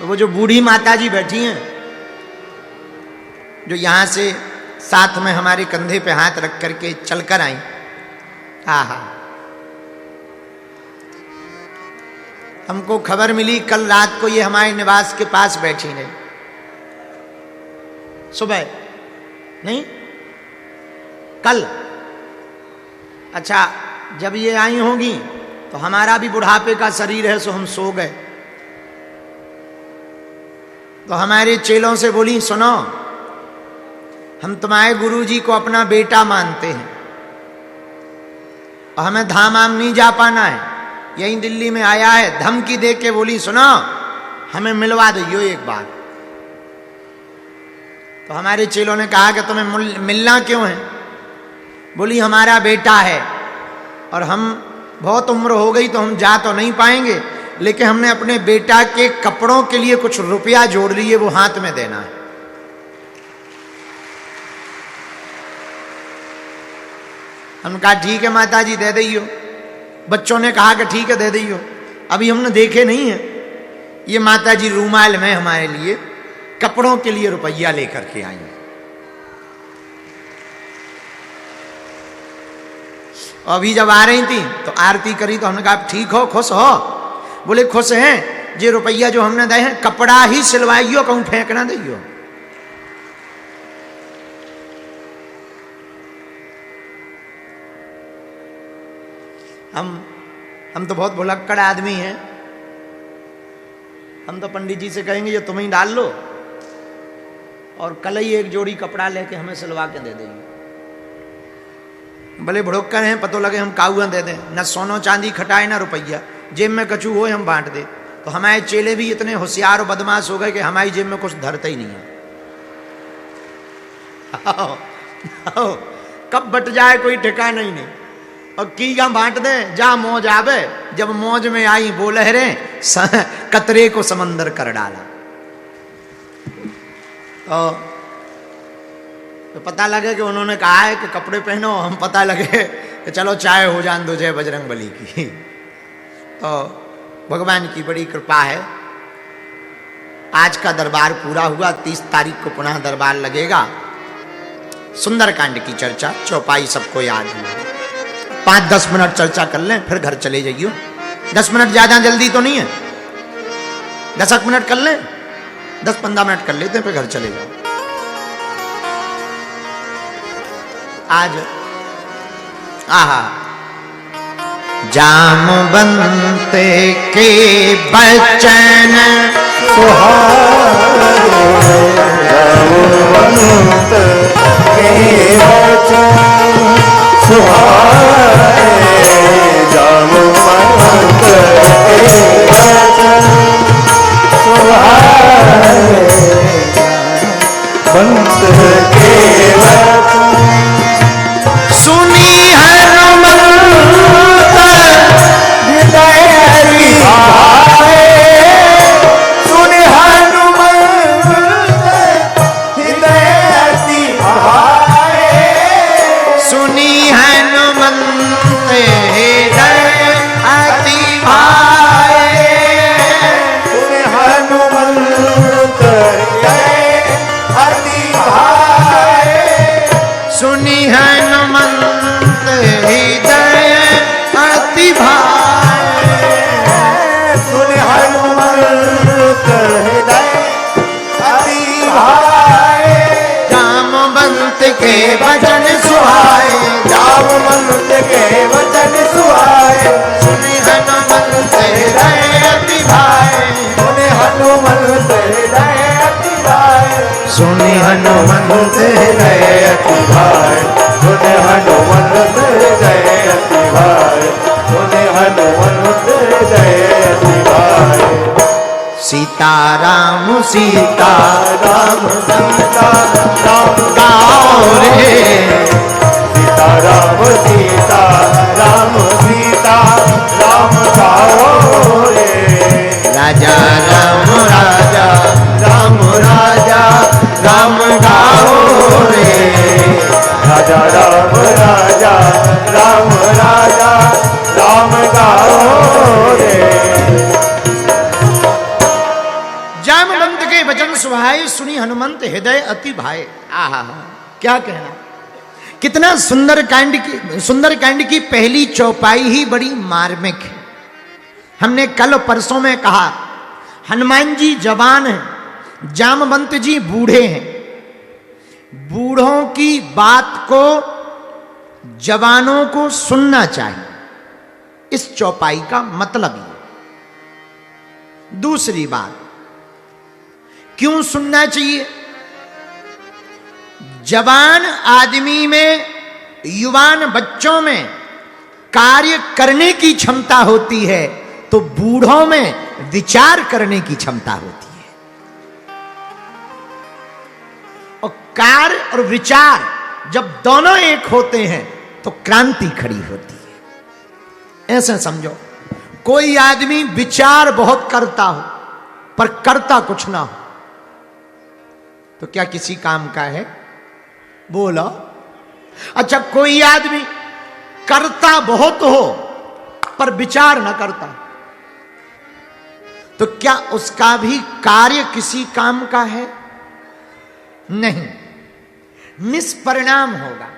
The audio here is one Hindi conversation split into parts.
तो वो जो बूढ़ी माता जी बैठी हैं, जो यहां से साथ में हमारे कंधे पे हाथ रख करके चलकर आई, आहा, हमको खबर मिली कल रात को ये हमारे निवास के पास बैठी रही, सुबह नहीं कल। अच्छा, जब ये आई होंगी तो हमारा भी बुढ़ापे का शरीर है, सो हम सो गए। तो हमारे चेलों से बोली, सुनो, हम तुम्हारे गुरुजी को अपना बेटा मानते हैं और हमें धाम आम नहीं जा पाना है, यही दिल्ली में आया है। धमकी दे के बोली, सुनो, हमें मिलवा दो एक बार। तो हमारे चेलों ने कहा कि तुम्हें मिलना क्यों है? बोली, हमारा बेटा है और हम बहुत उम्र हो गई तो हम जा तो नहीं पाएंगे, लेकिन हमने अपने बेटा के कपड़ों के लिए कुछ रुपया जोड़ लिए, वो हाथ में देना है। हमने कहा ठीक है माता जी, दे दियो। बच्चों ने कहा कि ठीक है, दे दियो। अभी हमने देखे नहीं है, ये माता जी रूमाल में हमारे लिए कपड़ों के लिए रुपया लेकर के आई। अभी जब आ रही थी तो आरती करी तो हमने कहा ठीक हो, खुश हो? बोले खुश हैं, ये रुपया जो हमने दे हैं कपड़ा ही सिलवाइयो, कहूं फेंकना दियो। हम तो बहुत भुलक्कड़ आदमी हैं, हम तो पंडित जी से कहेंगे ये तुम ही डाल लो और कल ही एक जोड़ी कपड़ा लेके हमें सिलवा के दे देंगे। भले भुड़क्कर हैं, पतो लगे हम काउआ दे दें, न सोनो चांदी खटाए ना रुपया, जेब में कछु हो हम बांट दे। तो हमारे चेले भी इतने होशियार और बदमाश हो गए कि हमारी जेब में कुछ धरते ही नहीं है। कब बट जाए कोई ठिकाना ही नहीं। और की का बांट दे, जा मौज आवे। जब मौज में आई वो लहरें, कतरे को समंदर कर डाला। तो पता लगे कि उन्होंने कहा है कि कपड़े पहनो, हम पता लगे कि चलो चाय हो जान दो जय बजरंग बली की। तो भगवान की बड़ी कृपा है, आज का दरबार पूरा हुआ। 30 तारीख को पुनः दरबार लगेगा। सुंदरकांड की चर्चा चौपाई सबको याद है। 5-10 मिनट चर्चा कर लें, फिर घर चले जाइयो। 10 मिनट ज्यादा जल्दी तो नहीं है, 10 मिनट कर लें, 10-15 मिनट कर लेते हैं, फिर घर चले जाओ। आज आहा, जामवंत के बचन सुहाए, जामवंत के बचन सुहाए, जामवंत के बचन सुहाए, जामवंत के बचन सुनी हनुमंत हृदय भाए, सुनी हनुमंत हृदय भाए, सुनी हनुमंत हृदय अति भाए, सुनी हनुमंत हृदय अति भाए, सुनी हनुमंत हृदय अति भाए, सुन हनुमंत हृदय अति भाए, जामवंत के वचन सुहाए, जामवंत के वचन सुहाए, सुन हनुमंत हृदय अति भाए, सुन हनुमंत हृदय अति भाए, सुन हनुमंत हृदय अति भाए, सुन हनुमंत हृदय अति भाए, सुन हनुमंत हृदय अति भाए। सीताराम सीताराम सीताराम गाओ रे, सीताराम सीताराम सीताराम गाओ रे, राजा राम राजा राम राजा राम गाओ रे, राजा राम राजा राम राजा राम गाओ रे। के वचन सुहाए, सुनी हनुमंत हृदय अति भाए। आहा, क्या कहना। कितना सुंदरकांड की पहली चौपाई ही बड़ी मार्मिक है। हमने कल परसों में कहा, हनुमान जी जवान हैं, जामवंत जी बूढ़े हैं। बूढ़ों की बात को जवानों को सुनना चाहिए, इस चौपाई का मतलब ये। दूसरी बात, क्यों सुनना चाहिए? जवान आदमी में, युवान बच्चों में कार्य करने की क्षमता होती है, तो बूढ़ों में विचार करने की क्षमता होती है। और कार्य और विचार जब दोनों एक होते हैं तो क्रांति खड़ी होती है। ऐसा समझो, कोई आदमी विचार बहुत करता हो पर करता कुछ ना हो, तो क्या किसी काम का है? बोलो। अच्छा, कोई आदमी करता बहुत हो पर विचार ना करता, तो क्या उसका भी कार्य किसी काम का है? नहीं, निष्परिणाम होगा,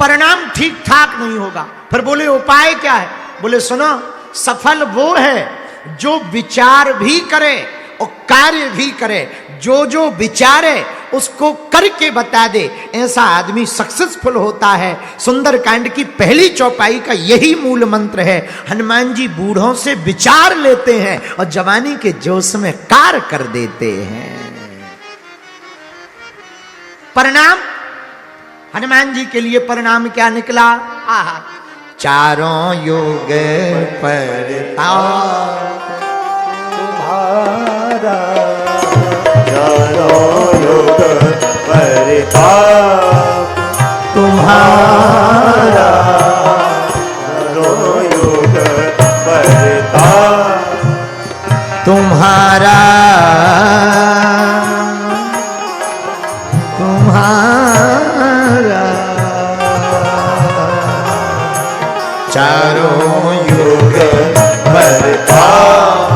परिणाम ठीक ठाक नहीं होगा। फिर बोले उपाय क्या है? बोले सुनो, सफल वो है जो विचार भी करे और कार्य भी करे। जो विचारे उसको करके बता दे, ऐसा आदमी सक्सेसफुल होता है। सुंदरकांड की पहली चौपाई का यही मूल मंत्र है। हनुमान जी बूढ़ों से विचार लेते हैं और जवानी के जोश में कार्य कर देते हैं। परिणाम, हनुमान जी के लिए परिणाम क्या निकला? आहा, चारों युग परताप तुम्हारा, चारों युग परताप तुम्हारा, चारों युग परताप तुम्हारा, तुम्हारा, चारों युग परताप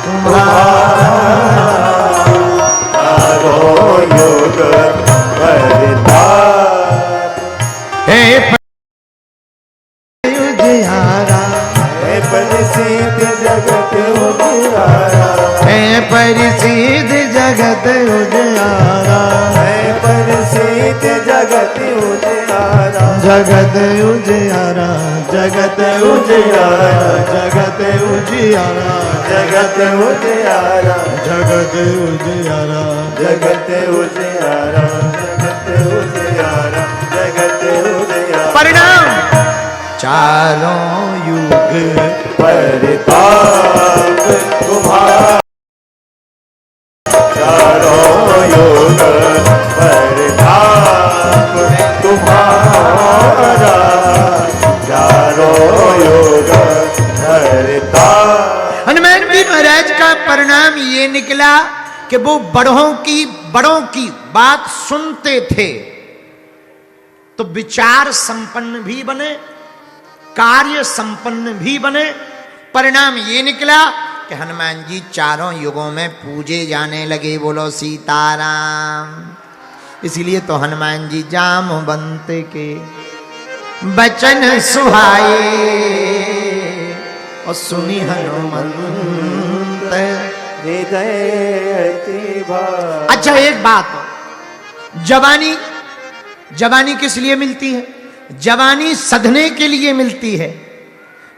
तुम्हारा, चारों युग परताप। हे उजियारा, है परिसिद्ध जगत उजियारा, हे परिसिद्ध जगत उजियारा, है परिसिद्ध जगत उजियारा, जगत उजियारा, जगत उजियारा, जगत उजियारा, जगत उजियारा, जगत उजियारा, जगत उजियारा, जगत उजियारा, जगत उजियारा। परिणाम, चारों युग परताप तुम्हारा, चारों युग परताप तुम्हारा, चारों युग परताप। हनुमान जी महाराज का परिणाम ये निकला कि वो बड़ों की बात सुनते थे तो विचार संपन्न भी बने, कार्य संपन्न भी बने। परिणाम ये निकला कि हनुमान जी चारों युगों में पूजे जाने लगे। बोलो सीताराम। इसीलिए तो हनुमान जी जामवंत के बचन सुहाए और सुनी हनुमंत हृदय अति भाए। अच्छा, एक बात, जवानी किस लिए मिलती है? जवानी सधने के लिए मिलती है,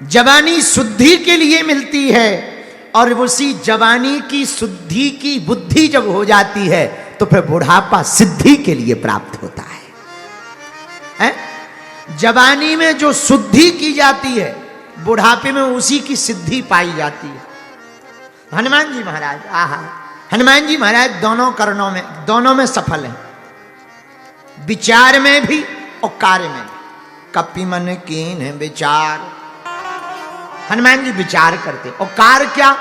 जवानी शुद्धि के लिए मिलती है। और उसी जवानी की शुद्धि की बुद्धि जब हो जाती है तो फिर बुढ़ापा सिद्धि के लिए प्राप्त होता है। जवानी में जो शुद्धि की जाती है, बुढ़ापे में उसी की सिद्धि पाई जाती है। हनुमान जी महाराज, आहा, हनुमान जी महाराज दोनों में सफल हैं, विचार में भी और कार्य में भी। कपि मन कीन विचार, हनुमान जी विचार करते। और कार्य क्या?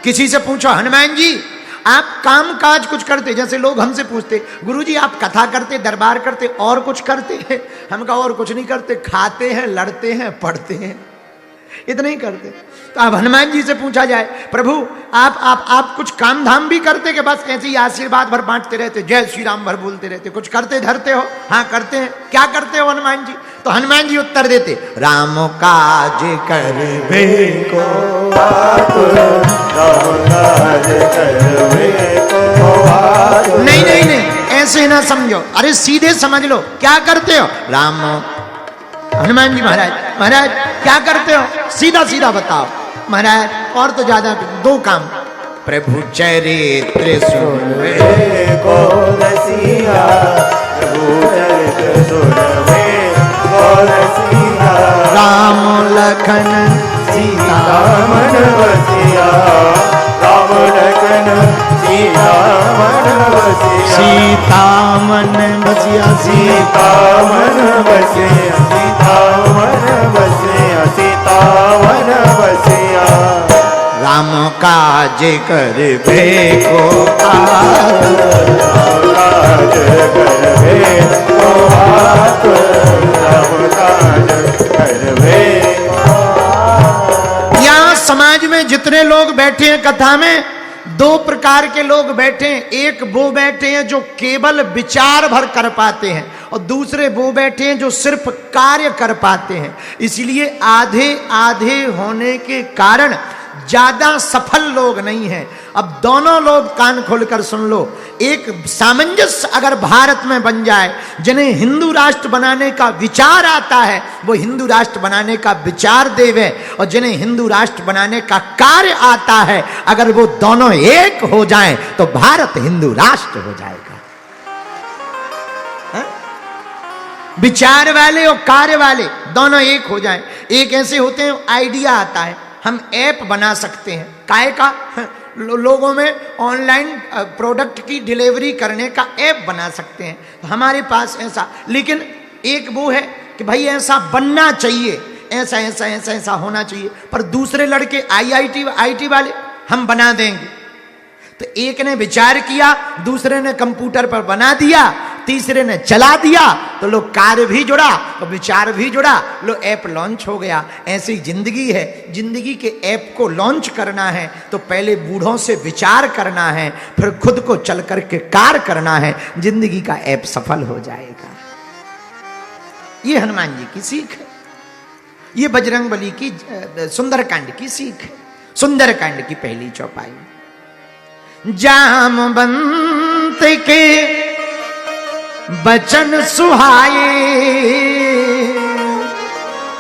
किसी से पूछो, हनुमान जी आप काम काज कुछ करते? जैसे लोग हमसे पूछते, गुरुजी आप कथा करते, दरबार करते, और कुछ करते हैं? हम कहा और कुछ नहीं करते, खाते हैं, लड़ते हैं, पढ़ते हैं। इतना ही करते। तो अब हनुमान जी से पूछा जाए, प्रभु आप कुछ काम धाम भी करते कि बस ऐसे ही आशीर्वाद भर बांटते रहते, जय श्री राम भर बोलते रहते, कुछ करते धरते हो? हाँ करते हैं। क्या करते हो हनुमान जी? तो हनुमान जी उत्तर देते, राम काज करवे को नहीं नहीं नहीं, ऐसे ना समझो, अरे सीधे समझ लो, क्या करते हो? राम हनुमान जी महाराज क्या करते हो? सीधा सीधा बताओ महाराज। और तो ज्यादा दो काम, प्रभु चरित्र सुनवे को रसिया, प्रभु चरित्र सुनवे को रसिया, राम लखन सीता मन बसिया, राम लखन सीता मन बसिया, सीता मन बसिया, सीता मन बसिया, सीता मन बसिया, सीता मन बसिया, राम काज करवे को काज करवे को आप, राम काज करवे। यहाँ समाज में जितने लोग बैठे हैं कथा में, दो प्रकार के लोग बैठे हैं। एक वो बैठे हैं जो केवल विचार भर कर पाते हैं, और दूसरे वो बैठे हैं जो सिर्फ कार्य कर पाते हैं। इसलिए आधे आधे होने के कारण ज्यादा सफल लोग नहीं हैं। अब दोनों लोग कान खोलकर सुन लो, एक सामंजस्य अगर भारत में बन जाए, जिन्हें हिंदू राष्ट्र बनाने का विचार आता है वो हिंदू राष्ट्र बनाने का विचार देवे, और जिन्हें हिंदू राष्ट्र बनाने का कार्य आता है, अगर वो दोनों एक हो जाएं तो भारत हिंदू राष्ट्र हो जाएगा। विचार वाले और कार्य वाले दोनों एक हो जाएं। एक ऐसे होते हैं, आइडिया आता है, हम ऐप बना सकते हैं, काय का लोगों में ऑनलाइन प्रोडक्ट की डिलीवरी करने का ऐप बना सकते हैं, तो हमारे पास ऐसा। लेकिन एक वो है कि भाई ऐसा बनना चाहिए, ऐसा ऐसा ऐसा ऐसा होना चाहिए, पर दूसरे लड़के आईटी वाले हम बना देंगे। तो एक ने विचार किया, दूसरे ने कंप्यूटर पर बना दिया, तीसरे ने चला दिया, तो लो कार्य भी जुड़ा और विचार भी जुड़ा, लो ऐप लॉन्च हो गया। ऐसी जिंदगी है, जिंदगी के ऐप को लॉन्च करना है तो पहले बूढ़ों से विचार करना है, फिर खुद को चल करके कार्य करना है, जिंदगी का ऐप सफल हो जाएगा। ये हनुमान जी की सीख है, ये बजरंगबली की सुंदरकांड की सीख है। सुंदरकांड की पहली चौपाई, जामवंत के बचन सुहाए,